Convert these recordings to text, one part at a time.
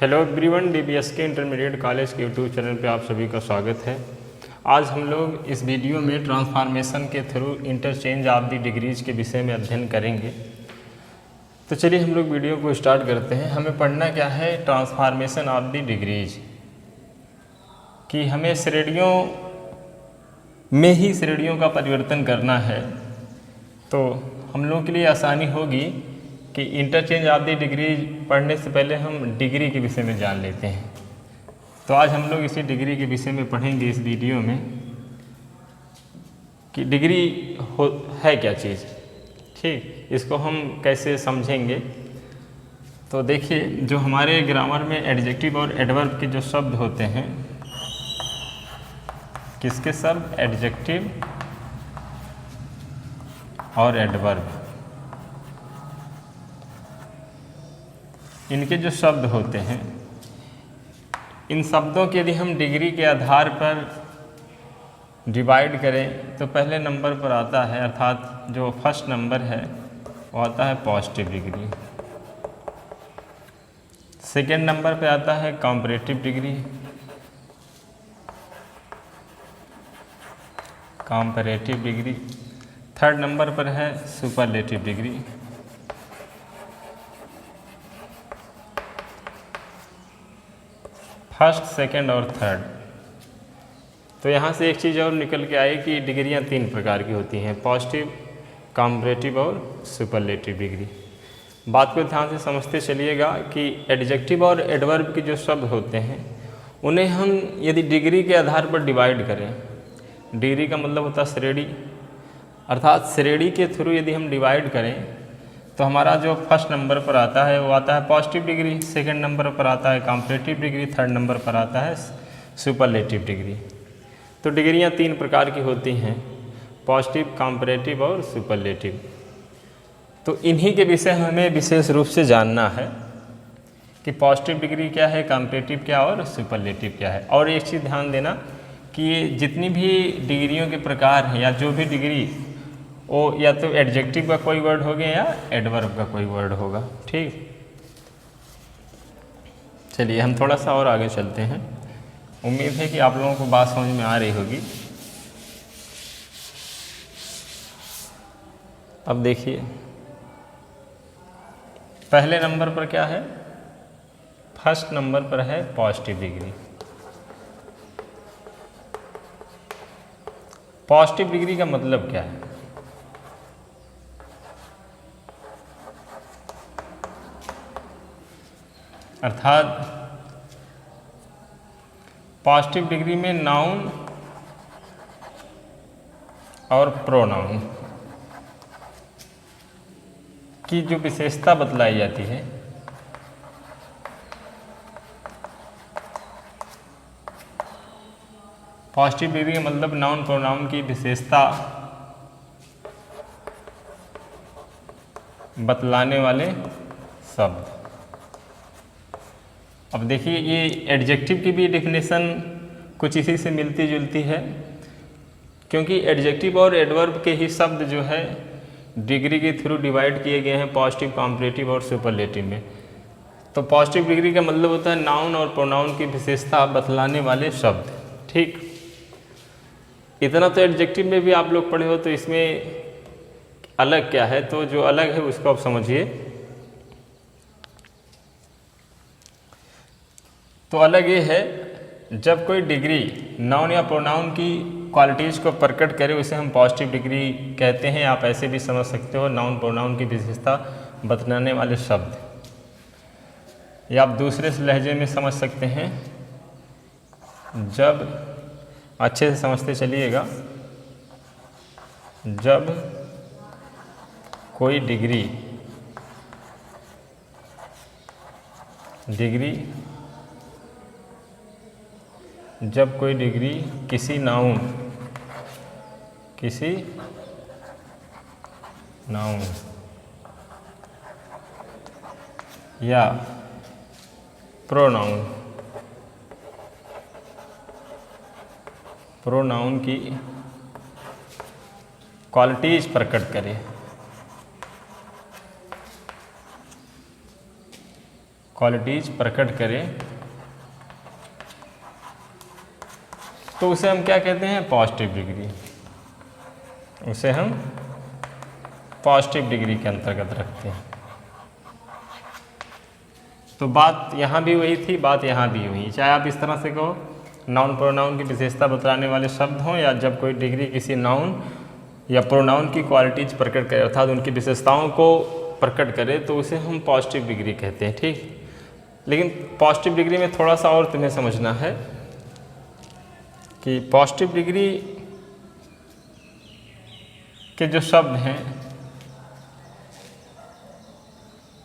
Hello everyone, डीबीएसके intermediate college के YouTube channel पे आप सभी का स्वागत है। आज हम लोग इस वीडियो में ट्रांसफॉर्मेशन के through interchange of the degrees के विषय में अध्ययन करेंगे। तो चलिए हम लोग वीडियो को स्टार्ट करते हैं। हमें पढ़ना क्या है, ट्रांसफॉर्मेशन ऑफ द डिग्रीज, कि हमें श्रेणियों में ही श्रेणियों का परिवर्तन करना है। तो हम लोगों के लिए आसानी होगी कि इंटरचेंज ऑफ द डिग्री पढ़ने से पहले हम डिग्री के विषय में जान लेते हैं। तो आज हम लोग इसी डिग्री के विषय में पढ़ेंगे इस वीडियो में कि डिग्री है क्या चीज़। ठीक, इसको हम कैसे समझेंगे। तो देखिए, जो हमारे ग्रामर में एडजेक्टिव और एडवर्ब के जो शब्द होते हैं, किसके शब्द, एडजेक्टिव और एडवर्ब, इनके जो शब्द होते हैं, इन शब्दों के यदि हम डिग्री के आधार पर डिवाइड करें तो पहले नंबर पर आता है, अर्थात जो फर्स्ट नंबर है वो आता है पॉजिटिव डिग्री। सेकेंड नंबर पे आता है comparative degree, comparative degree. Third number पर है सुपरलेटिव डिग्री। फर्स्ट, सेकंड और थर्ड। तो यहाँ से एक चीज़ और निकल के आई कि डिग्रियाँ तीन प्रकार की होती हैं, पॉजिटिव, कंपैरेटिव और सुपरलेटिव डिग्री। बात को ध्यान से समझते चलिएगा कि एडजेक्टिव और एडवर्ब के जो शब्द होते हैं उन्हें हम यदि डिग्री के आधार पर डिवाइड करें, डिग्री का मतलब होता है श्रेणी, अर्थात श्रेणी के थ्रू यदि हम डिवाइड करें तो हमारा जो फर्स्ट नंबर पर आता है वो आता है पॉजिटिव डिग्री, सेकंड नंबर पर आता है कंपैरेटिव डिग्री, थर्ड नंबर पर आता है सुपरलेटिव डिग्री। तो डिग्रियां तीन प्रकार की होती हैं, पॉजिटिव, कंपैरेटिव और सुपरलेटिव। तो इन्हीं के विषय हमें विशेष रूप से जानना है कि पॉजिटिव डिग्री क्या है, कंपैरेटिव क्या और सुपरलेटिव क्या है। और एक चीज़ ध्यान देना कि ये जितनी भी डिग्रियों के प्रकार हैं या जो भी डिग्री, वो या तो एडजेक्टिव का कोई वर्ड होगा या एडवर्ब का कोई वर्ड होगा। ठीक, चलिए हम थोड़ा सा और आगे चलते हैं। उम्मीद है कि आप लोगों को बात समझ में आ रही होगी। अब देखिए, पहले नंबर पर क्या है, फर्स्ट नंबर पर है पॉजिटिव डिग्री। पॉजिटिव डिग्री का मतलब क्या है, अर्थात पॉजिटिव डिग्री में नाउन और प्रोनाउन की जो विशेषता बतलाई जाती है, पॉजिटिव डिग्री का मतलब नाउन प्रोनाउन की विशेषता बतलाने वाले शब्द। अब देखिए, ये एडजेक्टिव की भी डेफिनेशन कुछ इसी से मिलती जुलती है, क्योंकि एडजेक्टिव और एडवर्ब के ही शब्द जो है डिग्री के थ्रू डिवाइड किए गए हैं पॉजिटिव, कंपैरेटिव और सुपरलेटिव में। तो पॉजिटिव डिग्री का मतलब होता है नाउन और प्रोनाउन की विशेषता बतलाने वाले शब्द। ठीक, इतना तो एडजेक्टिव में भी आप लोग पढ़े हो, तो इसमें अलग क्या है, तो जो अलग है उसको आप समझिए। तो अलग ये है, जब कोई डिग्री नाउन या प्रोनाउन की क्वालिटीज़ को प्रकट करे उसे हम पॉजिटिव डिग्री कहते हैं। आप ऐसे भी समझ सकते हो, नाउन प्रोनाउन की विशेषता बतलाने वाले शब्द, या आप दूसरे से लहजे में समझ सकते हैं। जब अच्छे से समझते चलिएगा, जब कोई डिग्री जब कोई डिग्री किसी नाउन या प्रोनाउन की क्वालिटीज प्रकट करे, क्वालिटीज प्रकट करे तो उसे हम क्या कहते हैं, पॉजिटिव डिग्री। उसे हम पॉजिटिव डिग्री के अंतर्गत रखते हैं। तो बात यहाँ भी वही थी, बात यहाँ भी हुई, चाहे आप इस तरह से कहो नाउन प्रोनाउन की विशेषता बतलाने वाले शब्द हों, या जब कोई डिग्री किसी नाउन या प्रोनाउन की क्वालिटीज प्रकट करे अर्थात उनकी विशेषताओं को प्रकट करे तो उसे हम पॉजिटिव डिग्री कहते हैं। ठीक, लेकिन पॉजिटिव डिग्री में थोड़ा सा और तुम्हें समझना है कि पॉजिटिव डिग्री के जो शब्द हैं,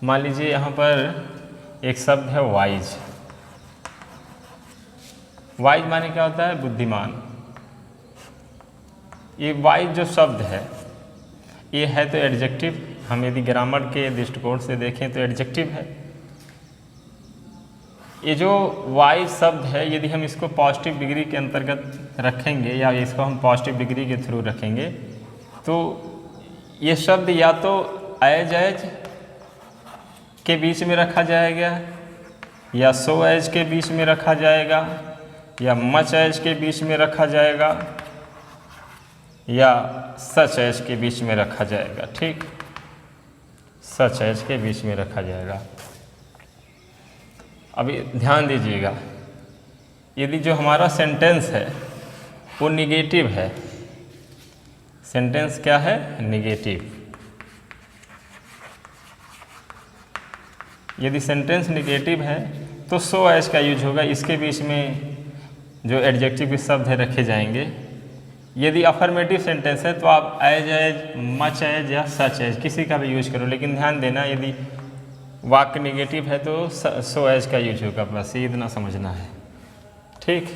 मान लीजिए यहाँ पर एक शब्द है वाइज। वाइज माने क्या होता है, बुद्धिमान। ये वाइज जो शब्द है ये है तो एडजेक्टिव, हम यदि ग्रामर के दृष्टिकोण से देखें तो एडजेक्टिव है। ये जो वाइज शब्द है यदि हम इसको पॉजिटिव डिग्री के अंतर्गत रखेंगे या इसको हम पॉजिटिव डिग्री के थ्रू रखेंगे तो ये शब्द या तो एज के बीच में रखा जाएगा, या सो एज के बीच में रखा जाएगा, या मच एज के बीच में रखा जाएगा, या सच एज के बीच में रखा जाएगा। ठीक, सच एज के बीच में रखा जाएगा। अभी ध्यान दीजिएगा, यदि जो हमारा सेंटेंस है वो निगेटिव है, सेंटेंस क्या है, निगेटिव। यदि सेंटेंस निगेटिव है तो सो एज का यूज होगा, इसके बीच में जो एडजेक्टिव के शब्द है रखे जाएंगे। यदि अफर्मेटिव सेंटेंस है तो आप एज, मच एज या सच एज किसी का भी यूज करो, लेकिन ध्यान देना यदि वाक्य निगेटिव है तो सो एज का यूज होगा, बस ये इतना समझना है। ठीक,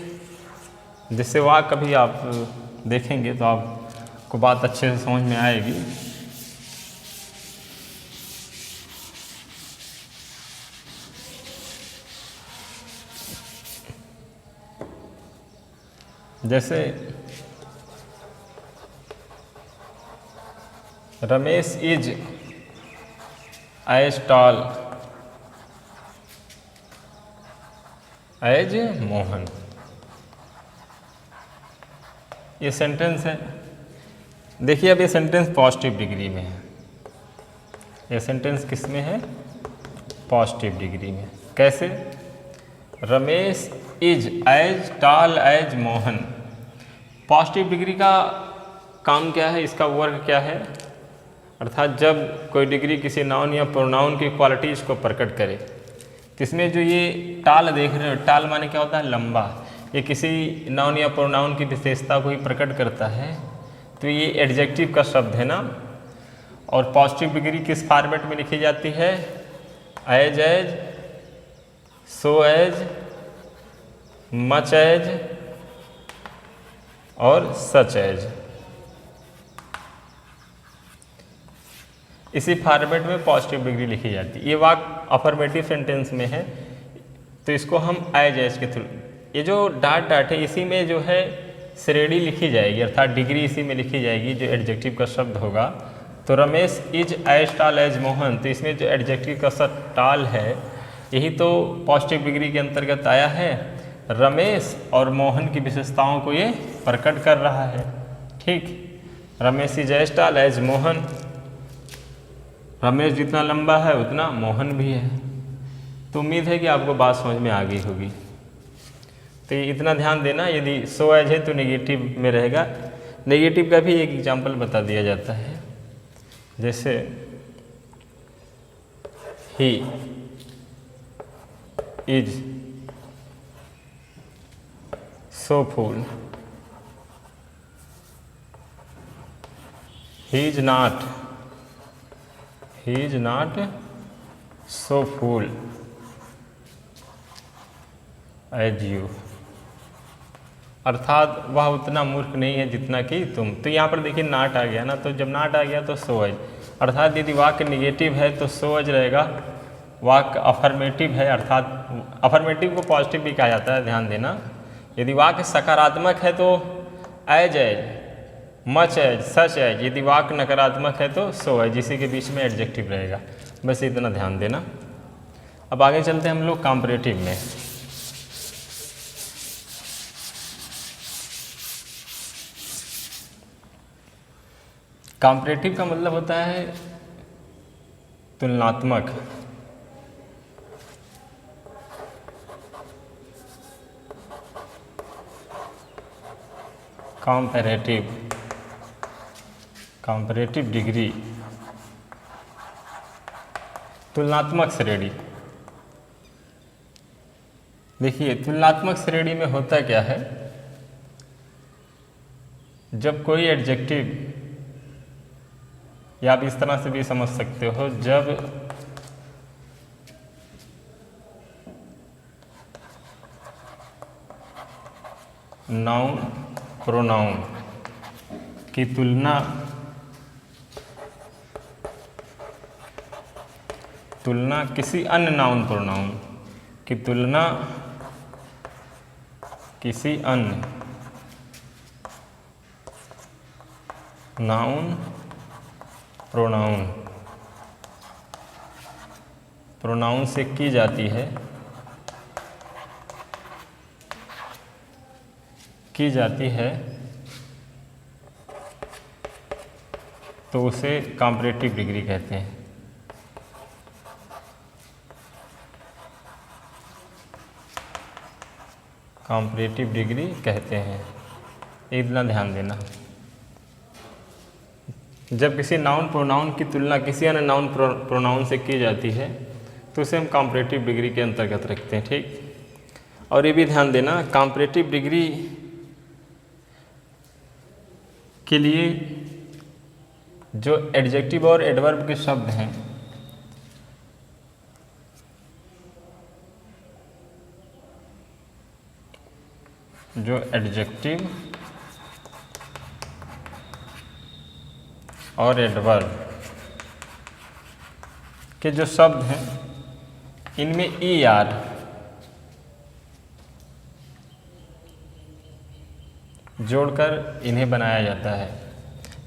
जिससे वाक्य कभी आप देखेंगे तो आपको बात अच्छे से समझ में आएगी। जैसे Ramesh is as tall as Mohan, ये सेंटेंस है। देखिए अब ये सेंटेंस पॉजिटिव डिग्री में है, ये सेंटेंस किस में है, पॉजिटिव डिग्री में। कैसे, Ramesh is as tall as Mohan. Positive degree का काम क्या है, इसका वर्ग क्या है, अर्थात जब कोई डिग्री किसी नाउन या प्रोनाउन की क्वालिटीज़ को प्रकट करे तो इसमें जो ये टाल देख रहे हो, टाल माने क्या होता है, लंबा, ये किसी नाउन या प्रोनाउन की विशेषता को ही प्रकट करता है, तो ये एडजेक्टिव का शब्द है ना। और पॉजिटिव डिग्री किस फॉर्मेट में लिखी जाती है, as, so as, much as और सच एज। इसी फॉर्मेट में पॉजिटिव डिग्री लिखी जाती है। ये वाक्य अफर्मेटिव सेंटेंस में है तो इसको हम एज के थ्रू, ये जो डॉट है इसी में जो है श्रेणी लिखी जाएगी, अर्थात डिग्री इसी में लिखी जाएगी जो एडजेक्टिव का शब्द होगा। तो Ramesh is as tall as Mohan, तो इसमें जो एडजेक्टिव का शब्द टॉल है यही तो पॉजिटिव डिग्री के अंतर्गत आया है। रमेश और मोहन की विशेषताओं को ये प्रकट कर रहा है। ठीक, Ramesh is as tall as Mohan, Ramesh जितना लंबा है उतना मोहन भी है। तो उम्मीद है कि आपको बात समझ में आ गई होगी। तो ये इतना ध्यान देना, यदि सो एज है तो नेगेटिव में रहेगा। नेगेटिव का भी एक एग्जाम्पल बता दिया जाता है, जैसे he is so full, he is not so full as you, अर्थात वह उतना मूर्ख नहीं है जितना कि तुम। तो यहाँ पर देखिए नाट आ गया ना, तो जब नाट आ गया तो सो एज, अर्थात यदि वाक्य निगेटिव है तो सो एज रहेगा। वाक्य अफर्मेटिव है, अर्थात अफर्मेटिव को पॉजिटिव भी कहा जाता है, ध्यान देना। यदि वाक्य सकारात्मक है तो as, much as, such as. यदि वाक्य नकारात्मक है तो सो एज, इसी के बीच में एडजेक्टिव रहेगा। बस इतना ध्यान देना। अब आगे चलते हैं हम लोग कॉम्परेटिव में। कॉम्परेटिव का मतलब होता है तुलनात्मक। कंपैरेटिव डिग्री, तुलनात्मक श्रेणी। देखिए तुलनात्मक श्रेणी में होता क्या है, जब कोई एडजेक्टिव, या आप इस तरह से भी समझ सकते हो, जब नाउन प्रोनाउन की तुलना किसी अन्य नाउन प्रोनाउन की तुलना किसी अन्य नाउन प्रोनाउन से की जाती है तो उसे कंपैरेटिव डिग्री कहते हैं। कंपैरेटिव डिग्री कहते हैं, इतना ध्यान देना। जब किसी नाउन प्रोनाउन की तुलना किसी अन्य नाउन प्रोनाउन से की जाती है तो उसे हम कंपैरेटिव डिग्री के अंतर्गत रखते हैं। ठीक, और ये भी ध्यान देना, कंपैरेटिव डिग्री के लिए जो एडजेक्टिव और एडवर्ब के शब्द हैं, जो एडजेक्टिव और एडवर्ब के जो शब्द हैं, इनमें ER जोड़कर इन्हें बनाया जाता है।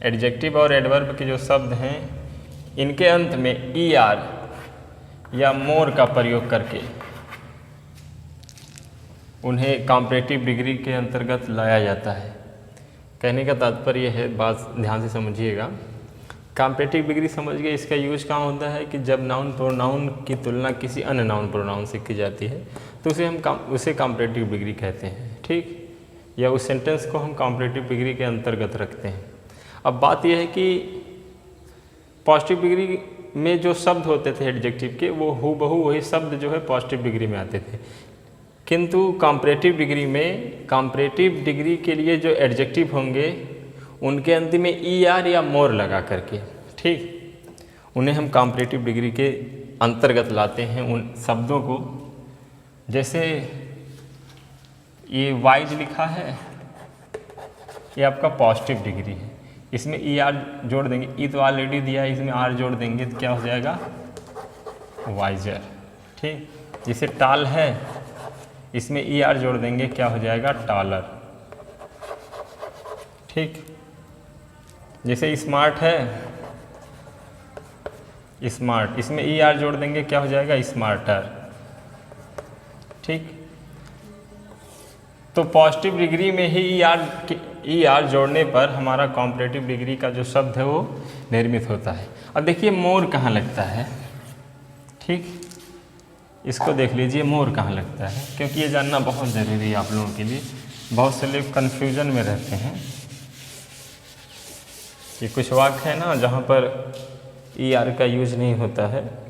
एडजेक्टिव और एडवर्ब के जो शब्द हैं, इनके अंत में ER या मोर का प्रयोग करके उन्हें कंपैरेटिव डिग्री के अंतर्गत लाया जाता है। कहने का तात्पर्य है, बात ध्यान से समझिएगा, कंपैरेटिव डिग्री समझ गए, इसका यूज कहाँ होता है कि जब नाउन प्रोनाउन की तुलना किसी अन्य नाउन प्रोनाउन से की जाती है तो उसे कंपैरेटिव डिग्री कहते हैं। ठीक, या उस सेंटेंस को हम कंपैरेटिव डिग्री के अंतर्गत रखते हैं। अब बात यह है कि पॉजिटिव डिग्री में जो शब्द होते थे एडजेक्टिव के, वो हूबहू वही शब्द जो है पॉजिटिव डिग्री में आते थे, किंतु कंपैरेटिव डिग्री में कंपैरेटिव डिग्री के लिए जो एडजेक्टिव होंगे उनके अंत में ER या मोर लगा करके, ठीक, उन्हें हम कंपैरेटिव डिग्री के अंतर्गत लाते हैं उन शब्दों को। जैसे ये वाइज लिखा है, ये आपका पॉजिटिव डिग्री है, इसमें ER जोड़ देंगे, ई तो ऑलरेडी दिया है, इसमें R जोड़ देंगे तो क्या हो जाएगा, वाइजर। ठीक, जैसे टाल है, इसमें ER जोड़ देंगे, क्या हो जाएगा, टॉलर। ठीक, जैसे स्मार्ट है, स्मार्ट, इसमें ER जोड़ देंगे, क्या हो जाएगा, स्मार्टर। ठीक, तो पॉजिटिव डिग्री में ही ER जोड़ने पर हमारा कंपैरेटिव डिग्री का जो शब्द है वो निर्मित होता है। अब देखिए मोर कहाँ लगता है। ठीक, इसको देख लीजिए, मोर कहाँ लगता है, क्योंकि ये जानना बहुत ज़रूरी है आप लोगों के लिए। बहुत से लोग कन्फ्यूजन में रहते हैं कि कुछ वाक्य है ना जहाँ पर ER का यूज नहीं होता है।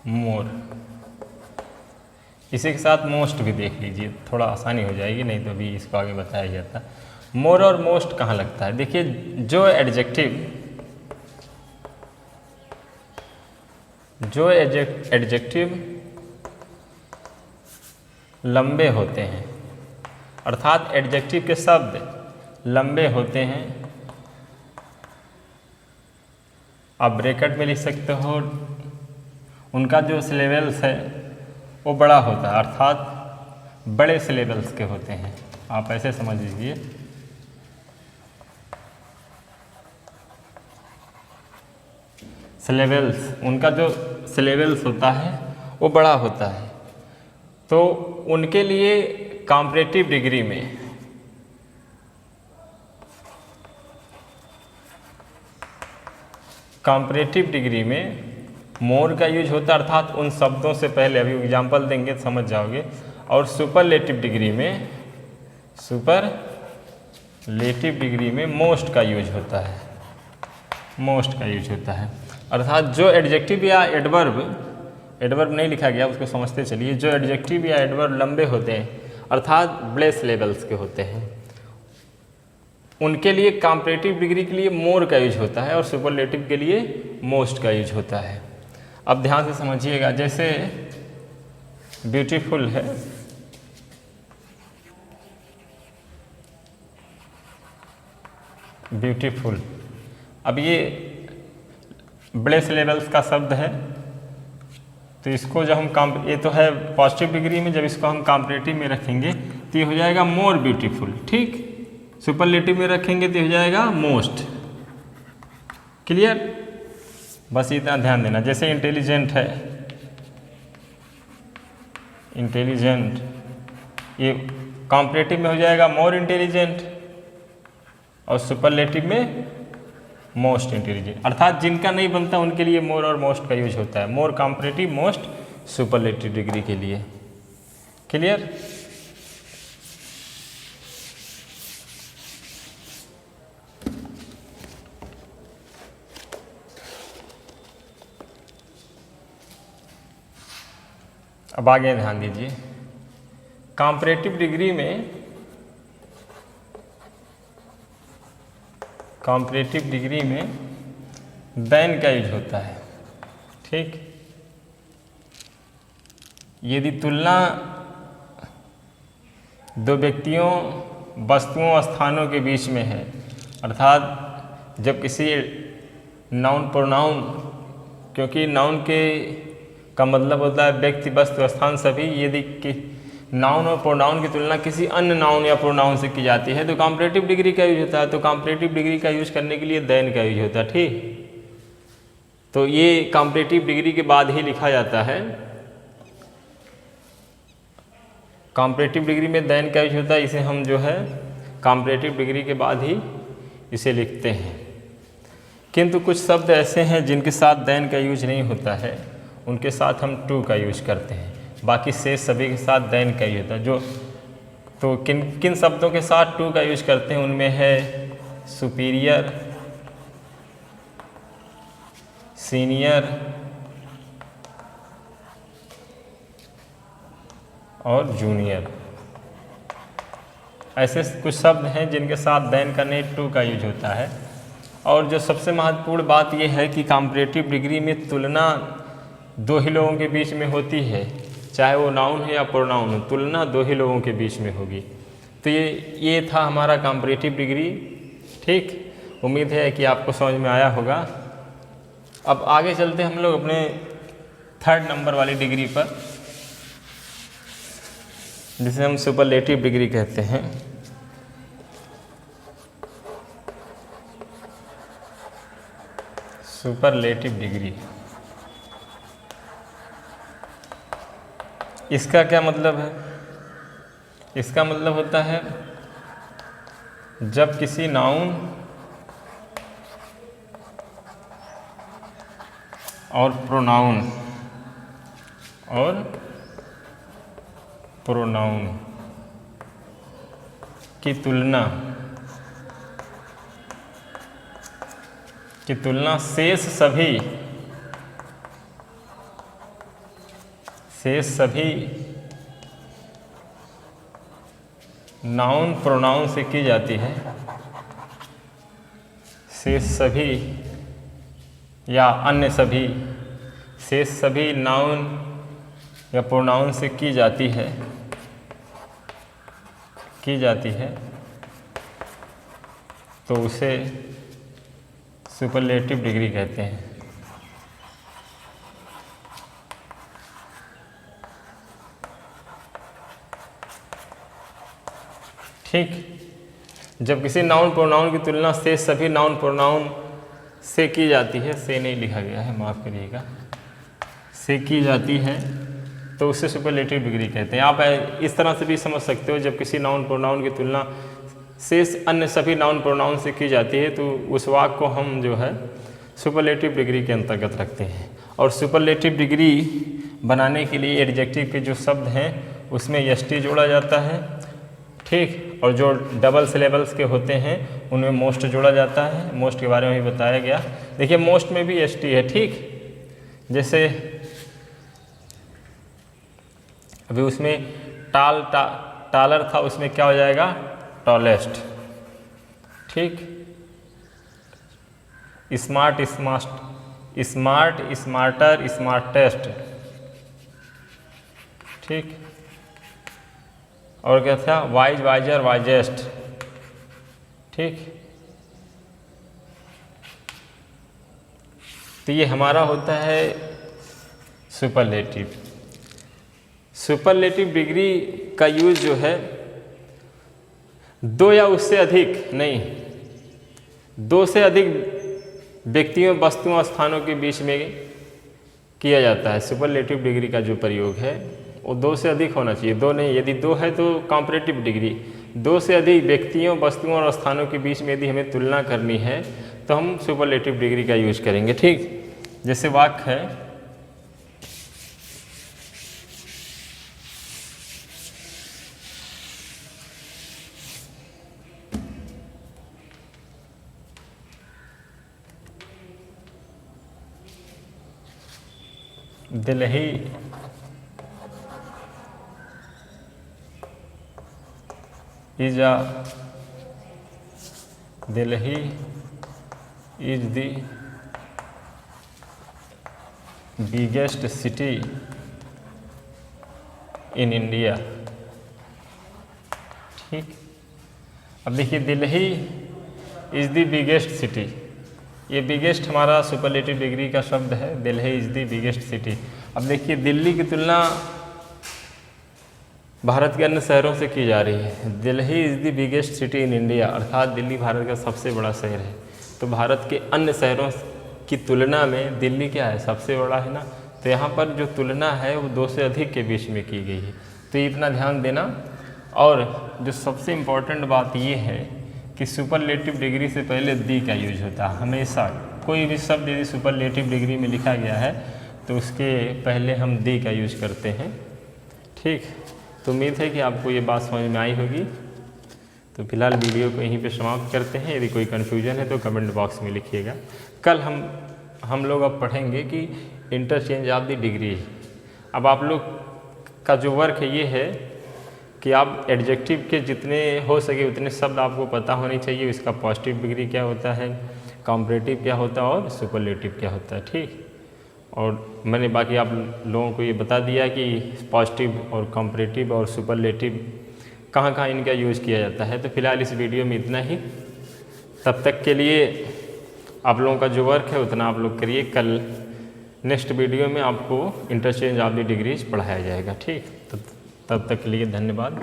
मोर, इसी के साथ मोस्ट भी देख लीजिए, थोड़ा आसानी हो जाएगी, नहीं तो भी इसको आगे बताया जाता। मोर और मोस्ट कहाँ लगता है, देखिए जो एडजेक्टिव लंबे होते हैं, अर्थात एडजेक्टिव के शब्द लंबे होते हैं, आप ब्रैकेट में लिख सकते हो, उनका जो सिलेबल्स है वो बड़ा होता है, अर्थात बड़े सिलेबल्स के होते हैं। आप ऐसे समझ लीजिए, सिलेबल्स, उनका जो सिलेबल्स होता है वो बड़ा होता है, तो उनके लिए कॉम्परेटिव डिग्री में मोर का यूज होता है, अर्थात उन शब्दों से पहले, अभी एग्जांपल देंगे तो समझ जाओगे। और सुपरलेटिव डिग्री में मोस्ट का यूज होता है, अर्थात जो एडजेक्टिव या एडवर्ब नहीं लिखा गया उसको समझते चलिए, जो एडजेक्टिव या एडवर्ब लंबे होते हैं अर्थात बड़े सिलेबल्स के होते हैं, उनके लिए कॉम्परेटिव डिग्री के लिए मोर का यूज होता है और सुपरलेटिव के लिए मोस्ट का यूज होता है। अब ध्यान से समझिएगा, जैसे ब्यूटीफुल है, ब्यूटीफुल, अब ये बड़े सिलेबल्स का शब्द है, तो इसको जब हम ये तो है पॉजिटिव डिग्री में, जब इसको हम कॉम्परेटिव में रखेंगे तो ये हो जाएगा मोर ब्यूटीफुल, ठीक। सुपरलेटिव में रखेंगे तो हो जाएगा मोस्ट। क्लियर, बस इतना ध्यान देना। जैसे इंटेलिजेंट है, इंटेलिजेंट, ये कॉम्परेटिव में हो जाएगा मोर इंटेलिजेंट और सुपरलेटिव में मोस्ट इंटेलिजेंट, अर्थात जिनका नहीं बनता उनके लिए मोर और मोस्ट का यूज होता है, मोर कॉम्परेटिव, मोस्ट सुपरलेटिव डिग्री के लिए। क्लियर, अब आगे ध्यान दीजिए, कॉम्परेटिव डिग्री में देन का यूज होता है, ठीक। यदि तुलना दो व्यक्तियों, वस्तुओं, स्थानों के बीच में है, अर्थात जब किसी नाउन प्रोनाउन, क्योंकि नाउन का मतलब होता है व्यक्ति, वस्तु, स्थान, सभी, यदि कि नाउन और प्रोनाउन की तुलना किसी अन्य नाउन या प्रोनाउन से की जाती है तो कॉम्परेटिव डिग्री का यूज होता है। तो कॉम्परेटिव डिग्री का यूज करने के लिए देन का यूज होता है, ठीक। तो ये कॉम्परेटिव डिग्री के बाद ही लिखा जाता है, कॉम्परेटिव डिग्री में देन का यूज होता है, इसे हम जो है कॉम्परेटिव डिग्री के बाद ही इसे लिखते हैं। किंतु कुछ शब्द ऐसे हैं जिनके साथ देन का यूज नहीं होता है, उनके साथ हम टू का यूज करते हैं, बाकी शेष सभी के साथ देन का यूज होता है। जो तो किन शब्दों के साथ टू का यूज करते हैं, उनमें है सुपीरियर, सीनियर और जूनियर, ऐसे कुछ शब्द हैं जिनके साथ देन का नहीं टू का यूज होता है। और जो सबसे महत्वपूर्ण बात यह है कि कॉम्परेटिव डिग्री में तुलना दो ही लोगों के बीच में होती है, चाहे वो नाउन है या प्रोनाउन हो, तुलना दो ही लोगों के बीच में होगी। तो ये था हमारा कॉम्परेटिव डिग्री, ठीक। उम्मीद है कि आपको समझ में आया होगा। अब आगे चलते हम लोग अपने 3rd नंबर वाली डिग्री पर, जिसे हम सुपरलेटिव डिग्री कहते हैं। सुपरलेटिव डिग्री, इसका क्या मतलब है? इसका मतलब होता है जब किसी नाउन और प्रोनाउन की तुलना शेष सभी नाउन प्रोनाउन से की जाती है, शेष सभी या अन्य सभी, शेष सभी नाउन या प्रोनाउन से की जाती है तो उसे सुपरलेटिव डिग्री कहते हैं। ठीक, जब किसी नाउन प्रोनाउन की तुलना शेष सभी नाउन प्रोनाउन से की जाती है, से नहीं लिखा गया है, माफ़ करिएगा, से की जाती है तो उससे सुपरलेटिव डिग्री कहते हैं। आप इस तरह से भी समझ सकते हो, जब किसी नाउन प्रोनाउन की तुलना शेष अन्य सभी नाउन प्रोनाउन से की जाती है तो उस वाक्य को हम जो है सुपरलेटिव डिग्री के अंतर्गत रखते हैं। और सुपरलेटिव डिग्री बनाने के लिए एडजेक्टिव के जो शब्द हैं उसमें एसटी जोड़ा जाता है, ठीक, और जो डबल सिलेबल्स के होते हैं उनमें मोस्ट जोड़ा जाता है। मोस्ट के बारे में भी बताया गया। देखिए मोस्ट में भी एसटी है, ठीक, जैसे अभी उसमें टालर था, उसमें क्या हो जाएगा, टॉलेस्ट, ठीक। स्मार्ट स्मार्टर स्मार्टेस्ट, ठीक। और क्या था, वाइज वाइजर वाइजेस्ट, ठीक। तो ये हमारा होता है सुपरलेटिव। सुपरलेटिव डिग्री का यूज़ जो है दो या उससे अधिक नहीं, दो से अधिक व्यक्तियों, वस्तुओं, स्थानों के बीच में किया जाता है। सुपरलेटिव डिग्री का जो प्रयोग है वो दो से अधिक होना चाहिए, दो नहीं, यदि दो है तो कॉम्परेटिव डिग्री। दो से अधिक व्यक्तियों, वस्तुओं और स्थानों के बीच में यदि हमें तुलना करनी है तो हम सुपरलेटिव डिग्री का यूज करेंगे, ठीक। जैसे वाक्य है, Delhi is the biggest city in India, ठीक। अब देखिए Delhi is the biggest city, ये बिगेस्ट हमारा सुपरलेटिव डिग्री का शब्द है, Delhi is the biggest city. अब देखिए दिल्ली की तुलना भारत के अन्य शहरों से की जा रही है। Delhi is the biggest city in India, अर्थात दिल्ली भारत का सबसे बड़ा शहर है। तो भारत के अन्य शहरों की तुलना में दिल्ली क्या है, सबसे बड़ा है ना। तो यहाँ पर जो तुलना है वो दो से अधिक के बीच में की गई है, तो इतना ध्यान देना। और जो सबसे इम्पॉर्टेंट बात ये है कि सुपरलेटिव डिग्री से पहले दी का यूज होता है हमेशा। कोई भी शब्द यदि सुपरलेटिव डिग्री में लिखा गया है तो उसके पहले हम दी का यूज करते हैं, ठीक। तो उम्मीद है कि आपको ये बात समझ में आई होगी। तो फिलहाल वीडियो को यहीं पे समाप्त करते हैं। यदि कोई कन्फ्यूजन है तो कमेंट बॉक्स में लिखिएगा। कल हम लोग अब पढ़ेंगे कि इंटरचेंज ऑफ द डिग्री। अब आप लोग का जो वर्क है ये है कि आप एडजेक्टिव के जितने हो सके उतने शब्द आपको पता होने चाहिए। इसका पॉजिटिव डिग्री क्या होता है, कॉम्परेटिव क्या होता है और सुपरलेटिव क्या होता है, ठीक। और मैंने बाकी आप लोगों को ये बता दिया कि पॉजिटिव और कॉम्परेटिव और सुपरलेटिव कहाँ कहाँ इनका यूज़ किया जाता है। तो फिलहाल इस वीडियो में इतना ही। तब तक के लिए आप लोगों का जो वर्क है उतना आप लोग करिए। कल नेक्स्ट वीडियो में आपको इंटरचेंज ऑफ द डिग्रीज पढ़ाया जाएगा, ठीक। तब तक के लिए धन्यवाद।